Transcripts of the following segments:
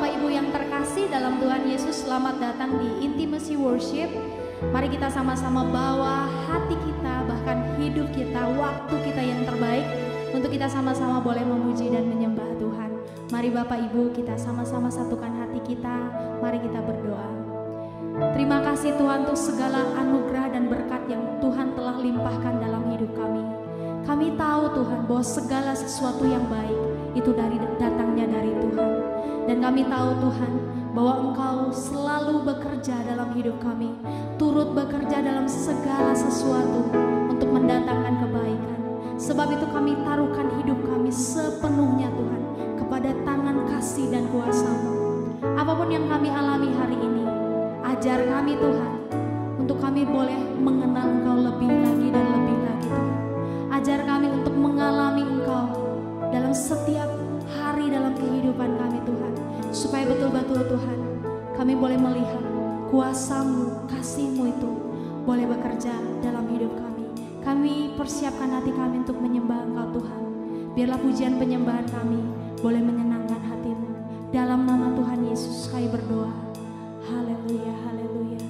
Bapak Ibu yang terkasih dalam Tuhan Yesus, selamat datang di Intimacy Worship. Mari kita sama-sama bawa hati kita, bahkan hidup kita, waktu kita yang terbaik untuk kita sama-sama boleh memuji dan menyembah Tuhan. Mari Bapak Ibu kita sama-sama satukan hati kita, mari kita berdoa. Terima kasih Tuhan untuk segala anugerah dan berkat yang Tuhan telah limpahkan dalam hidup kami. Kami tahu Tuhan bahwa segala sesuatu yang baik itu datangnya dari Tuhan. Dan kami tahu Tuhan bahwa Engkau selalu bekerja dalam hidup kami, turut bekerja dalam segala sesuatu untuk mendatangkan kebaikan. Sebab itu kami taruhkan hidup kami sepenuhnya Tuhan kepada tangan kasih dan kuasa-Mu. Apapun yang kami alami hari ini, ajar kami Tuhan untuk kami boleh mengenal Engkau lebih lagi dan lebih lagi Tuhan. Ajar kami untuk mengalami Engkau dalam setiap hari dalam kehidupan kami Tuhan, supaya betul-betul Tuhan kami boleh melihat kuasa-Mu, kasih-Mu itu boleh bekerja dalam hidup kami. Kami persiapkan hati kami untuk menyembah Engkau Tuhan. Biarlah pujian penyembahan kami boleh menyenangkan hati-Mu. Dalam nama Tuhan Yesus kami berdoa. Haleluya, haleluya.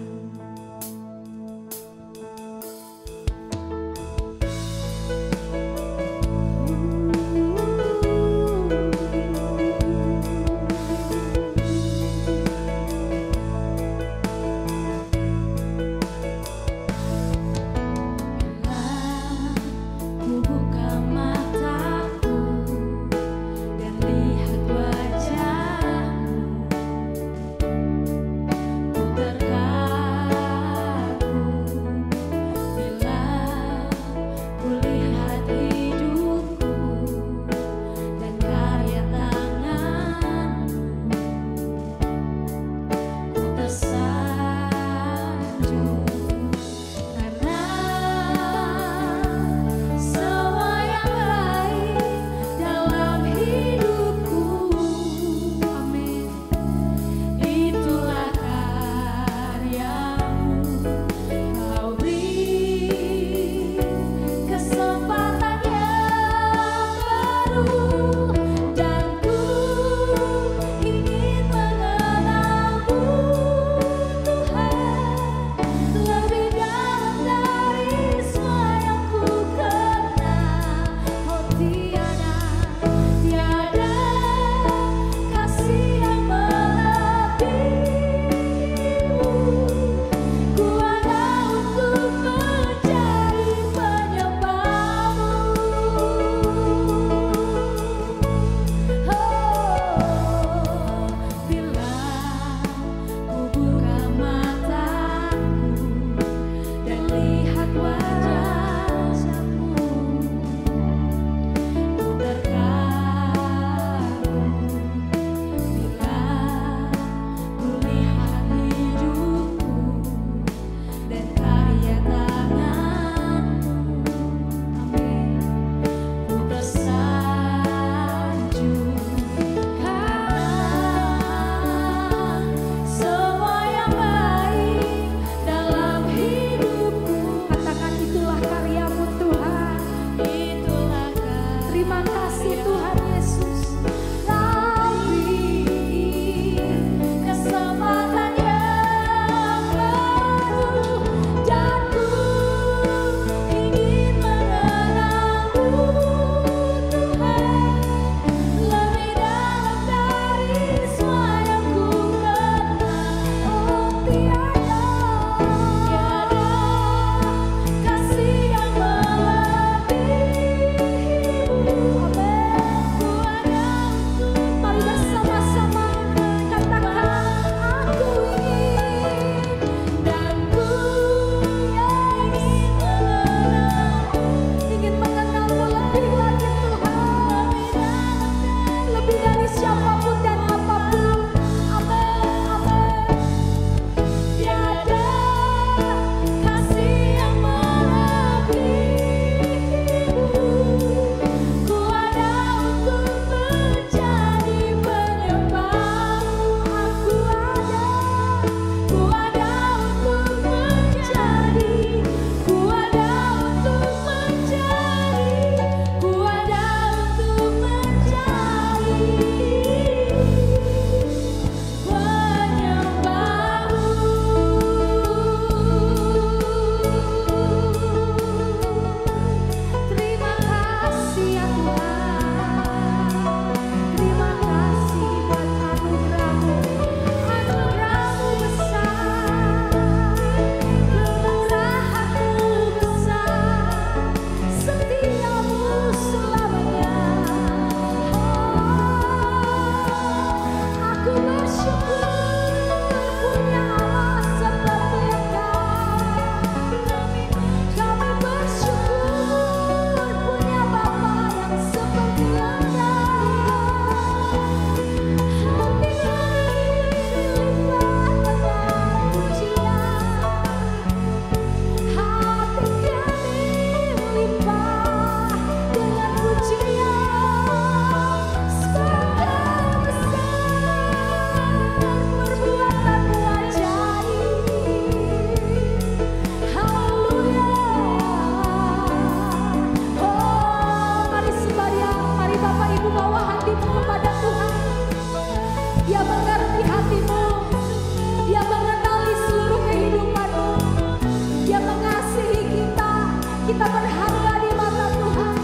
Kita berharga di mata Tuhan.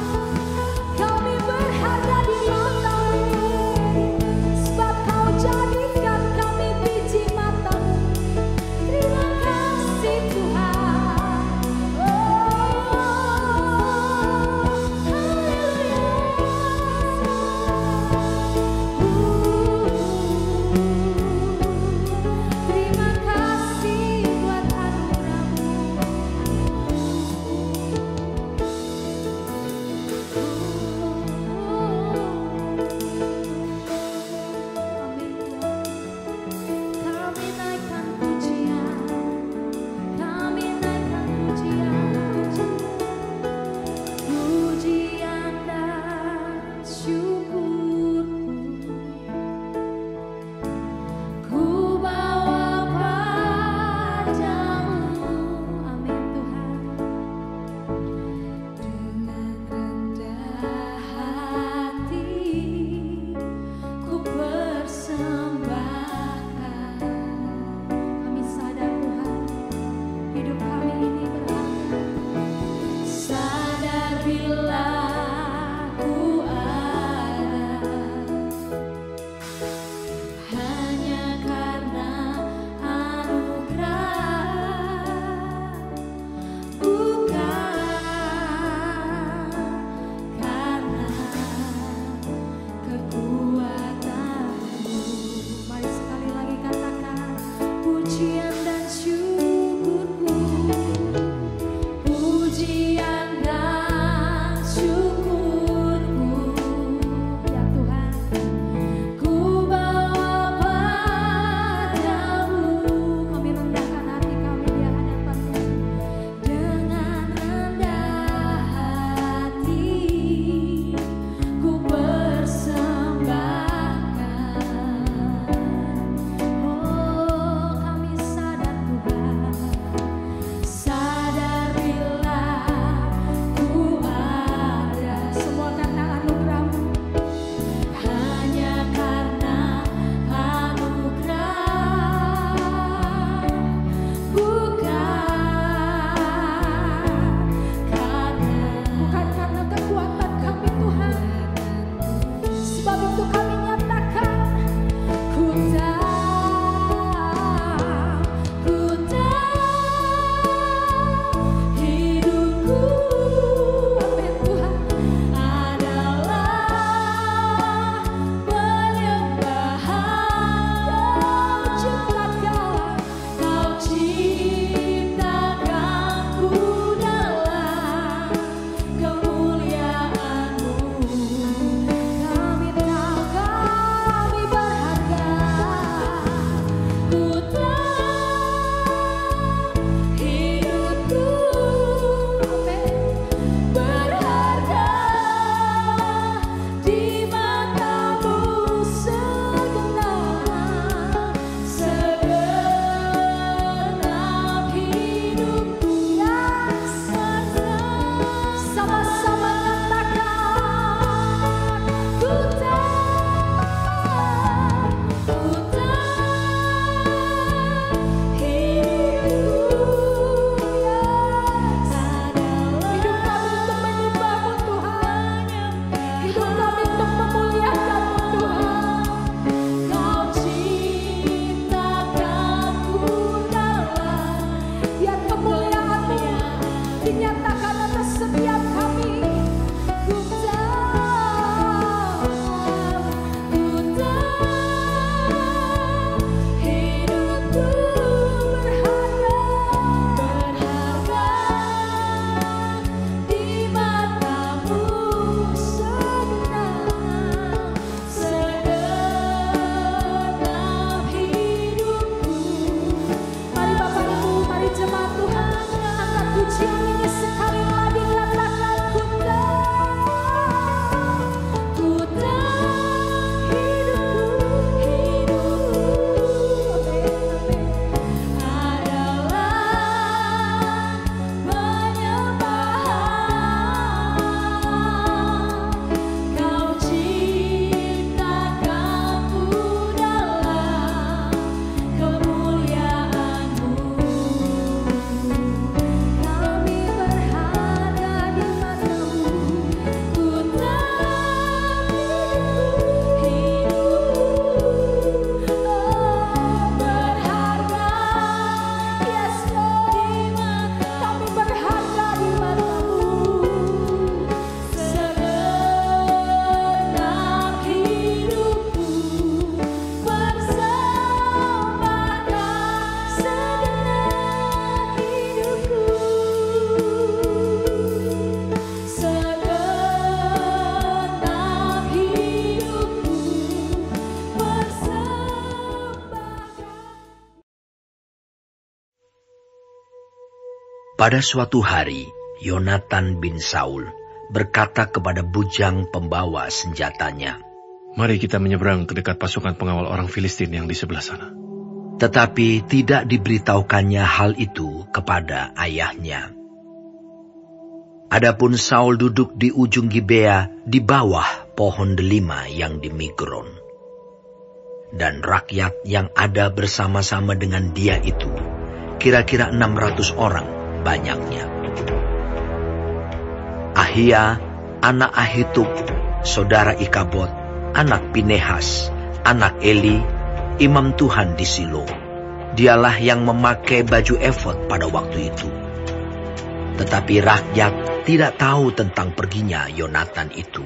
Kami berharga di mata-Mu, sebab Kau jadikan kami biji mata-Mu. Terima kasih Tuhan. Terima kasih buat anugerah-Mu. Pada suatu hari, Yonatan bin Saul berkata kepada bujang pembawa senjatanya, "Mari kita menyeberang ke dekat pasukan pengawal orang Filistin yang di sebelah sana." Tetapi tidak diberitahukannya hal itu kepada ayahnya. Adapun Saul duduk di ujung Gibea di bawah pohon delima yang di Migron. Dan rakyat yang ada bersama-sama dengan dia itu kira-kira 600 orang banyaknya. Ahia, anak Ahitub, saudara Ikabod, anak Pinehas, anak Eli, imam Tuhan di Silo. Dialah yang memakai baju efod pada waktu itu. Tetapi rakyat tidak tahu tentang perginya Yonatan itu.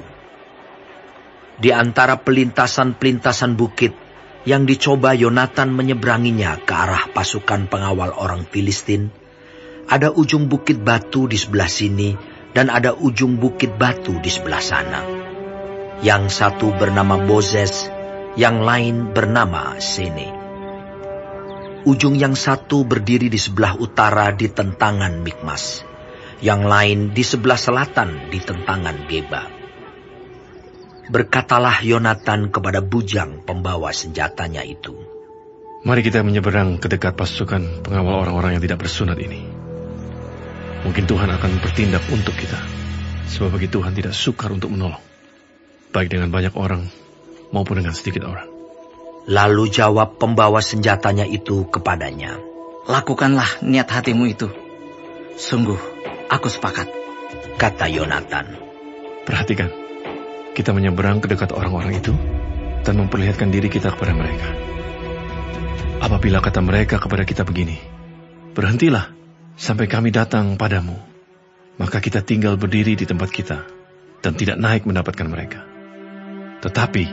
Di antara pelintasan-pelintasan bukit yang dicoba Yonatan menyeberanginya ke arah pasukan pengawal orang Filistin, ada ujung bukit batu di sebelah sini dan ada ujung bukit batu di sebelah sana. Yang satu bernama Bozez, yang lain bernama Sene. Ujung yang satu berdiri di sebelah utara di tentangan Mikmas, yang lain di sebelah selatan di tentangan Geba. Berkatalah Yonatan kepada bujang pembawa senjatanya itu, "Mari kita menyeberang ke dekat pasukan pengawal orang-orang yang tidak bersunat ini. Mungkin Tuhan akan bertindak untuk kita, sebab bagi Tuhan tidak sukar untuk menolong, baik dengan banyak orang maupun dengan sedikit orang." Lalu jawab pembawa senjatanya itu kepadanya, "Lakukanlah niat hatimu itu. Sungguh, aku sepakat," kata Yonatan. Perhatikan, kita menyeberang ke dekat orang-orang itu dan memperlihatkan diri kita kepada mereka. Apabila kata mereka kepada kita begini, "Berhentilah sampai kami datang padamu," maka kita tinggal berdiri di tempat kita dan tidak naik mendapatkan mereka. Tetapi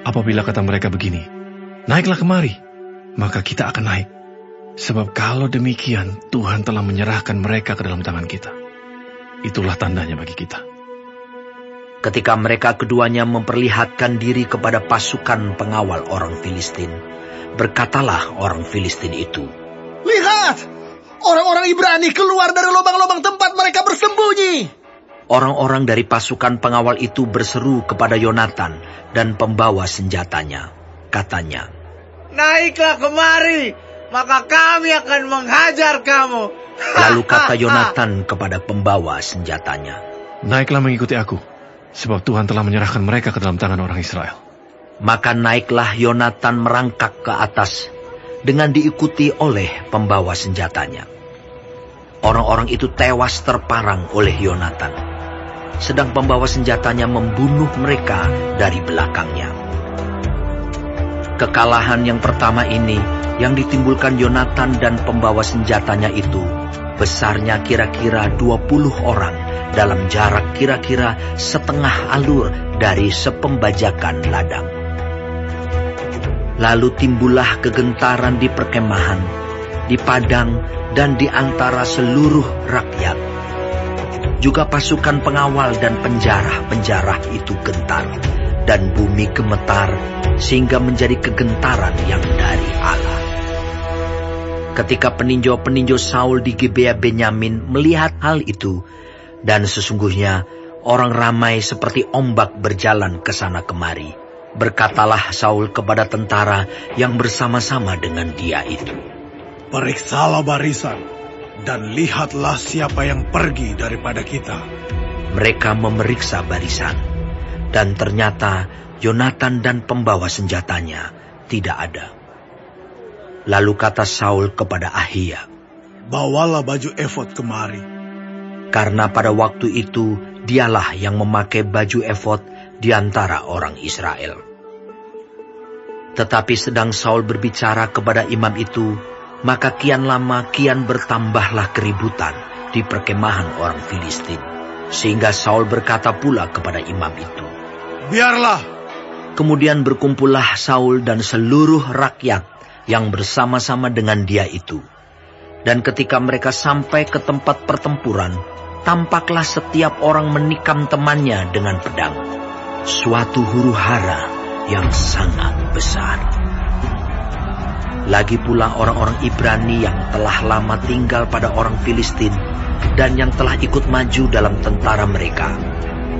apabila kata mereka begini, "Naiklah kemari," maka kita akan naik. Sebab kalau demikian, Tuhan telah menyerahkan mereka ke dalam tangan kita. Itulah tandanya bagi kita. Ketika mereka keduanya memperlihatkan diri kepada pasukan pengawal orang Filistin, berkatalah orang Filistin itu, "Lihat, orang-orang Ibrani keluar dari lubang-lubang tempat mereka bersembunyi." Orang-orang dari pasukan pengawal itu berseru kepada Yonatan dan pembawa senjatanya. Katanya, "Naiklah kemari, maka kami akan menghajar kamu." Lalu kata Yonatan kepada pembawa senjatanya, "Naiklah mengikuti aku, sebab Tuhan telah menyerahkan mereka ke dalam tangan orang Israel." Maka naiklah Yonatan merangkak ke atas dengan diikuti oleh pembawa senjatanya. Orang-orang itu tewas terparang oleh Yonatan, sedang pembawa senjatanya membunuh mereka dari belakangnya. Kekalahan yang pertama ini yang ditimbulkan Yonatan dan pembawa senjatanya itu besarnya kira-kira 20 orang dalam jarak kira-kira setengah alur dari sepembajakan ladang. Lalu timbullah kegentaran di perkemahan, di padang, dan di antara seluruh rakyat. Juga pasukan pengawal dan penjarah-penjarah itu gentar, dan bumi gemetar, sehingga menjadi kegentaran yang dari Allah. Ketika peninjau-peninjau Saul di Gibea Benyamin melihat hal itu, dan sesungguhnya orang ramai seperti ombak berjalan ke sana kemari, berkatalah Saul kepada tentara yang bersama-sama dengan dia itu, "Periksalah barisan, dan lihatlah siapa yang pergi daripada kita." Mereka memeriksa barisan, dan ternyata Yonatan dan pembawa senjatanya tidak ada. Lalu kata Saul kepada Ahia, "Bawalah baju efod kemari." Karena pada waktu itu dialah yang memakai baju efod di antara orang Israel. Tetapi sedang Saul berbicara kepada imam itu, maka kian lama kian bertambahlah keributan di perkemahan orang Filistin, sehingga Saul berkata pula kepada imam itu, "Biarlah." Kemudian berkumpullah Saul dan seluruh rakyat yang bersama-sama dengan dia itu. Dan ketika mereka sampai ke tempat pertempuran, tampaklah setiap orang menikam temannya dengan pedang. Suatu huru-hara yang sangat besar. Lagi pula orang-orang Ibrani yang telah lama tinggal pada orang Filistin dan yang telah ikut maju dalam tentara mereka.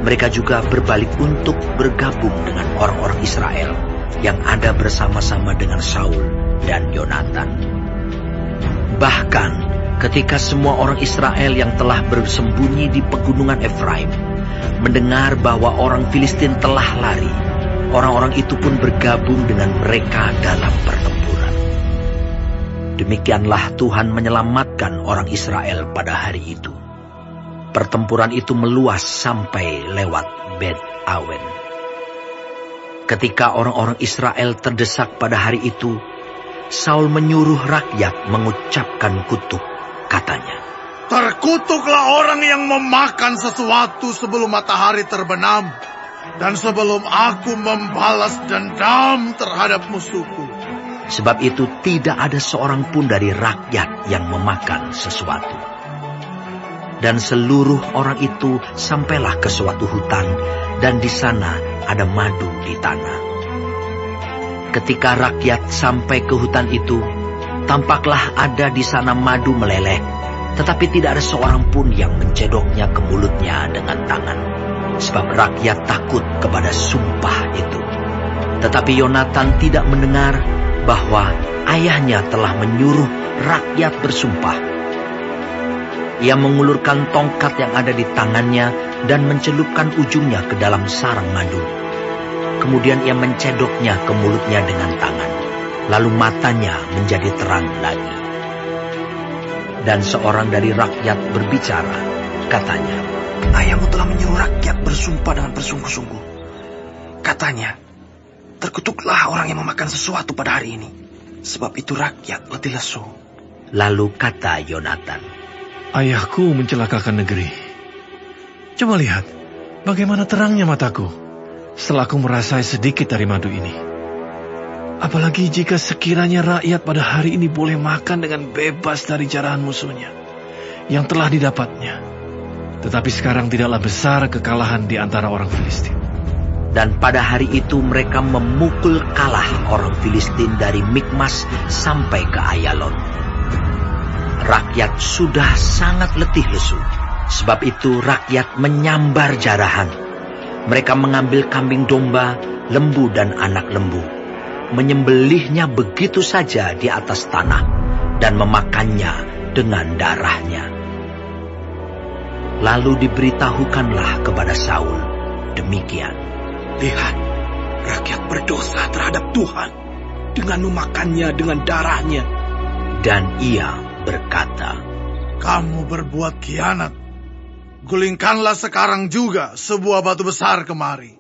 Mereka juga berbalik untuk bergabung dengan orang-orang Israel yang ada bersama-sama dengan Saul dan Yonatan. Bahkan ketika semua orang Israel yang telah bersembunyi di pegunungan Efraim mendengar bahwa orang Filistin telah lari, orang-orang itu pun bergabung dengan mereka dalam pertempuran. Demikianlah Tuhan menyelamatkan orang Israel pada hari itu. Pertempuran itu meluas sampai lewat Bet Awen. Ketika orang-orang Israel terdesak pada hari itu, Saul menyuruh rakyat mengucapkan kutuk. Katanya, "Terkutuklah orang yang memakan sesuatu sebelum matahari terbenam, dan sebelum aku membalas dendam terhadap musuhku." Sebab itu tidak ada seorang pun dari rakyat yang memakan sesuatu. Dan seluruh orang itu sampailah ke suatu hutan, dan di sana ada madu di tanah. Ketika rakyat sampai ke hutan itu, tampaklah ada di sana madu meleleh, tetapi tidak ada seorang pun yang mencedoknya ke mulutnya dengan tangan, sebab rakyat takut kepada sumpah itu. Tetapi Yonatan tidak mendengar bahwa ayahnya telah menyuruh rakyat bersumpah. Ia mengulurkan tongkat yang ada di tangannya dan mencelupkan ujungnya ke dalam sarang madu. Kemudian ia mencedoknya ke mulutnya dengan tangan, lalu matanya menjadi terang lagi. Dan seorang dari rakyat berbicara, katanya, "Ayahmu telah menyuruh rakyat bersumpah dengan bersungguh-sungguh. Katanya, terkutuklah orang yang memakan sesuatu pada hari ini, sebab itu rakyat letih lesu." Lalu kata Yonatan, "Ayahku mencelakakan negeri. Coba lihat bagaimana terangnya mataku setelah aku merasai sedikit dari madu ini. Apalagi jika sekiranya rakyat pada hari ini boleh makan dengan bebas dari jarahan musuhnya yang telah didapatnya. Tetapi sekarang tidaklah besar kekalahan di antara orang Filistin." Dan pada hari itu mereka memukul kalah orang Filistin dari Mikmas sampai ke Ayalon. Rakyat sudah sangat letih lesu. Sebab itu rakyat menyambar jarahan. Mereka mengambil kambing domba, lembu dan anak lembu, menyembelihnya begitu saja di atas tanah, dan memakannya dengan darahnya. Lalu diberitahukanlah kepada Saul demikian, "Lihat, rakyat berdosa terhadap Tuhan dengan memakannya dengan darahnya." Dan ia berkata, "Kamu berbuat khianat. Gulingkanlah sekarang juga sebuah batu besar kemari."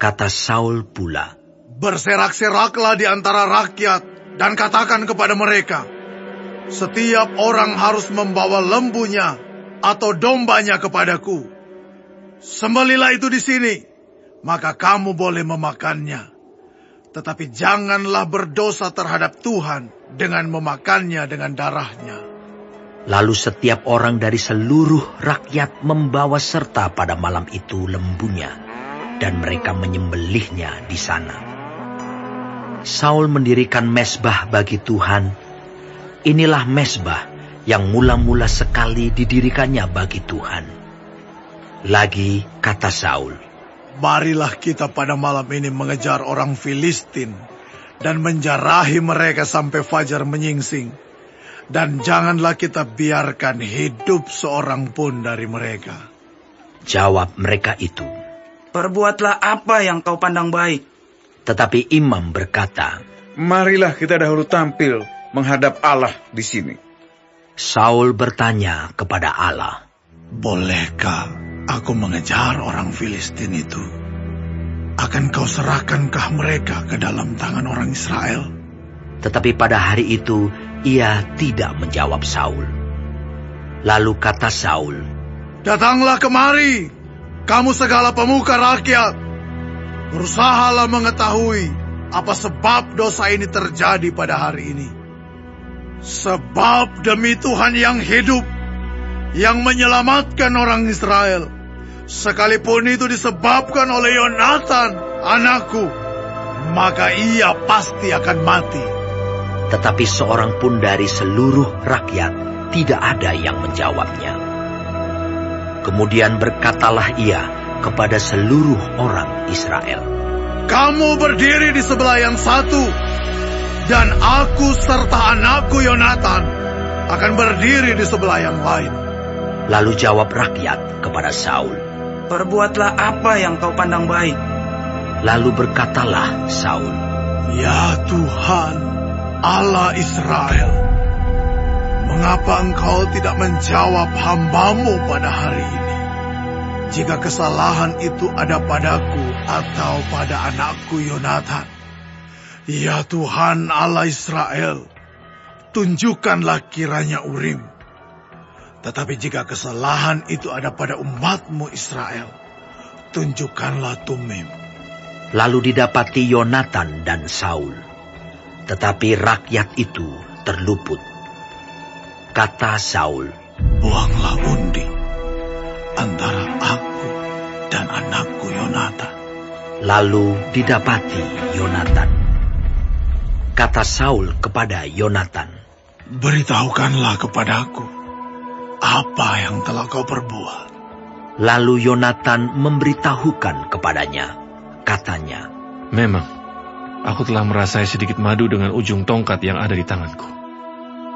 Kata Saul pula, "Berserak-seraklah di antara rakyat dan katakan kepada mereka, setiap orang harus membawa lembunya atau dombanya kepadaku. Sembelihlah itu di sini, maka kamu boleh memakannya. Tetapi janganlah berdosa terhadap Tuhan dengan memakannya dengan darahnya." Lalu setiap orang dari seluruh rakyat membawa serta pada malam itu lembunya, dan mereka menyembelihnya di sana. Saul mendirikan mezbah bagi Tuhan. Inilah mezbah yang mula-mula sekali didirikannya bagi Tuhan. Lagi kata Saul, "Marilah kita pada malam ini mengejar orang Filistin dan menjarahi mereka sampai fajar menyingsing. Dan janganlah kita biarkan hidup seorang pun dari mereka." Jawab mereka itu, "Perbuatlah apa yang kau pandang baik." Tetapi imam berkata, "Marilah kita dahulu tampil menghadap Allah di sini." Saul bertanya kepada Allah, "Bolehkah aku mengejar orang Filistin itu? Akan kau serahkankah mereka ke dalam tangan orang Israel?" Tetapi pada hari itu ia tidak menjawab Saul. Lalu kata Saul, "Datanglah kemari, kamu segala pemuka rakyat. Berusahalah mengetahui apa sebab dosa ini terjadi pada hari ini. Sebab demi Tuhan yang hidup, yang menyelamatkan orang Israel, sekalipun itu disebabkan oleh Yonatan, anakku, maka ia pasti akan mati." Tetapi seorang pun dari seluruh rakyat tidak ada yang menjawabnya. Kemudian berkatalah ia kepada seluruh orang Israel, "Kamu berdiri di sebelah yang satu, dan aku serta anakku Yonatan akan berdiri di sebelah yang lain." Lalu jawab rakyat kepada Saul, "Perbuatlah apa yang kau pandang baik." Lalu berkatalah Saul, "Ya Tuhan, Allah Israel, mengapa engkau tidak menjawab hamba-Mu pada hari ini? Jika kesalahan itu ada padaku atau pada anakku Yonatan, ya Tuhan Allah Israel, tunjukkanlah kiranya Urim. Tetapi jika kesalahan itu ada pada umat-Mu Israel, tunjukkanlah Tumim." Lalu didapati Yonatan dan Saul, tetapi rakyat itu terluput. Kata Saul, "Buanglah undi antara aku dan anakku Yonatan." Lalu didapati Yonatan. Kata Saul kepada Yonatan, "Beritahukanlah kepadaku apa yang telah kau perbuat." Lalu Yonatan memberitahukan kepadanya. Katanya, Memang, aku telah merasai sedikit madu dengan ujung tongkat yang ada di tanganku.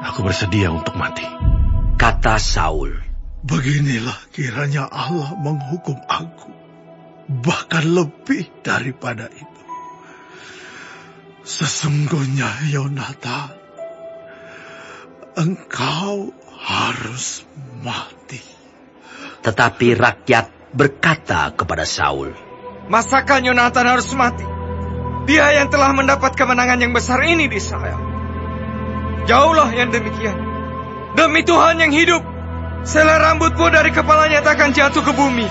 Aku bersedia untuk mati. Kata Saul, "Beginilah kiranya Allah menghukum aku, bahkan lebih daripada itu. Sesungguhnya Yonatan, engkau harus mati." Tetapi rakyat berkata kepada Saul, "Masakan Yonatan harus mati? Dia yang telah mendapat kemenangan yang besar ini di Israel. Jauhlah yang demikian. Demi Tuhan yang hidup, selai rambutmu dari kepalanya takkan jatuh ke bumi.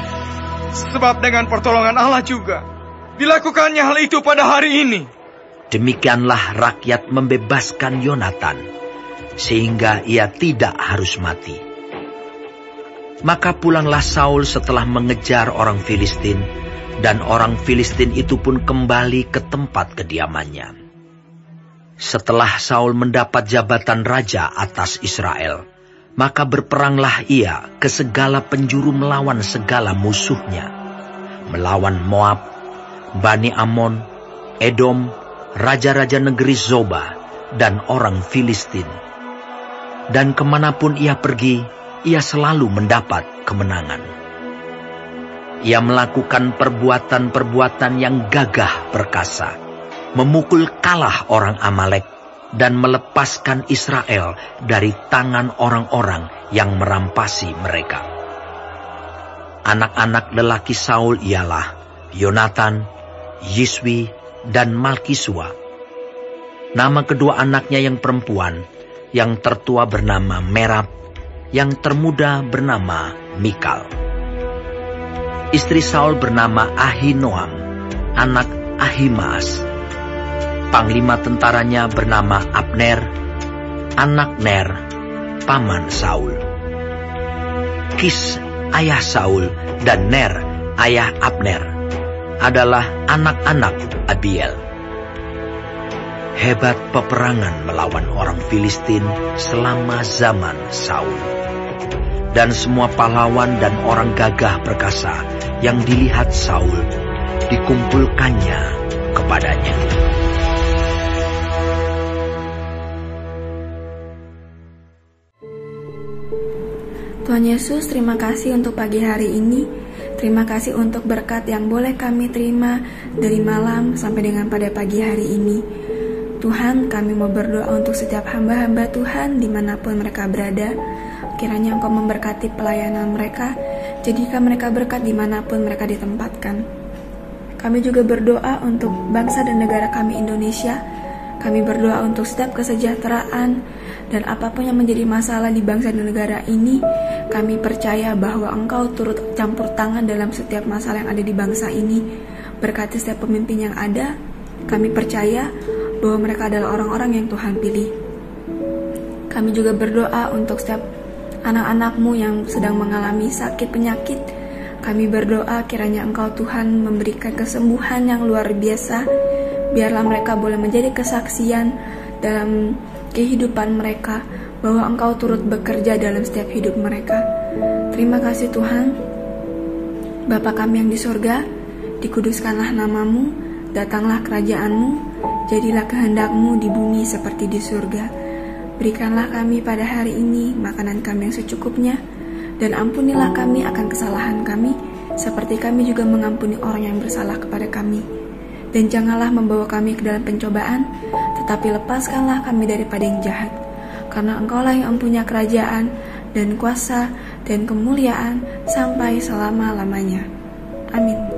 Sebab dengan pertolongan Allah juga dilakukannya hal itu pada hari ini." Demikianlah rakyat membebaskan Yonatan, sehingga ia tidak harus mati. Maka pulanglah Saul setelah mengejar orang Filistin, dan orang Filistin itu pun kembali ke tempat kediamannya. Setelah Saul mendapat jabatan raja atas Israel, maka berperanglah ia ke segala penjuru melawan segala musuhnya, melawan Moab, Bani Amon, Edom, raja-raja negeri Zoba, dan orang Filistin. Dan kemanapun ia pergi, ia selalu mendapat kemenangan. Ia melakukan perbuatan-perbuatan yang gagah perkasa, memukul kalah orang Amalek, dan melepaskan Israel dari tangan orang-orang yang merampasi mereka. Anak-anak lelaki Saul ialah Yonatan, Yiswi, dan Malkisua. Nama kedua anaknya yang perempuan, yang tertua bernama Merab, yang termuda bernama Mikal. Istri Saul bernama Ahinoam, anak Ahimaas. Panglima tentaranya bernama Abner, anak Ner, paman Saul. Kis, ayah Saul, dan Ner, ayah Abner, adalah anak-anak Abiel. Hebat peperangan melawan orang Filistin selama zaman Saul. Dan semua pahlawan dan orang gagah perkasa yang dilihat Saul, dikumpulkannya kepadanya. Tuhan Yesus, terima kasih untuk pagi hari ini. Terima kasih untuk berkat yang boleh kami terima dari malam sampai dengan pada pagi hari ini. Tuhan, kami mau berdoa untuk setiap hamba-hamba Tuhan dimanapun mereka berada. Kiranya Engkau memberkati pelayanan mereka, jadikan mereka berkat dimanapun mereka ditempatkan. Kami juga berdoa untuk bangsa dan negara kami Indonesia. Kami berdoa untuk setiap kesejahteraan dan apapun yang menjadi masalah di bangsa dan negara ini. Kami percaya bahwa Engkau turut campur tangan dalam setiap masalah yang ada di bangsa ini. Berkati setiap pemimpin yang ada. Kami percaya bahwa mereka adalah orang-orang yang Tuhan pilih. Kami juga berdoa untuk setiap anak-anak-Mu yang sedang mengalami sakit penyakit. Kami berdoa kiranya Engkau Tuhan memberikan kesembuhan yang luar biasa. Biarlah mereka boleh menjadi kesaksian dalam kehidupan mereka, bahwa Engkau turut bekerja dalam setiap hidup mereka. Terima kasih Tuhan. Bapa kami yang di surga, dikuduskanlah namamu, datanglah kerajaan-Mu, jadilah kehendak-Mu di bumi seperti di surga. Berikanlah kami pada hari ini makanan kami yang secukupnya, dan ampunilah kami akan kesalahan kami, seperti kami juga mengampuni orang yang bersalah kepada kami. Dan janganlah membawa kami ke dalam pencobaan, tetapi lepaskanlah kami daripada yang jahat. Karena Engkaulah yang mempunyai kerajaan, dan kuasa, dan kemuliaan, sampai selama-lamanya. Amin.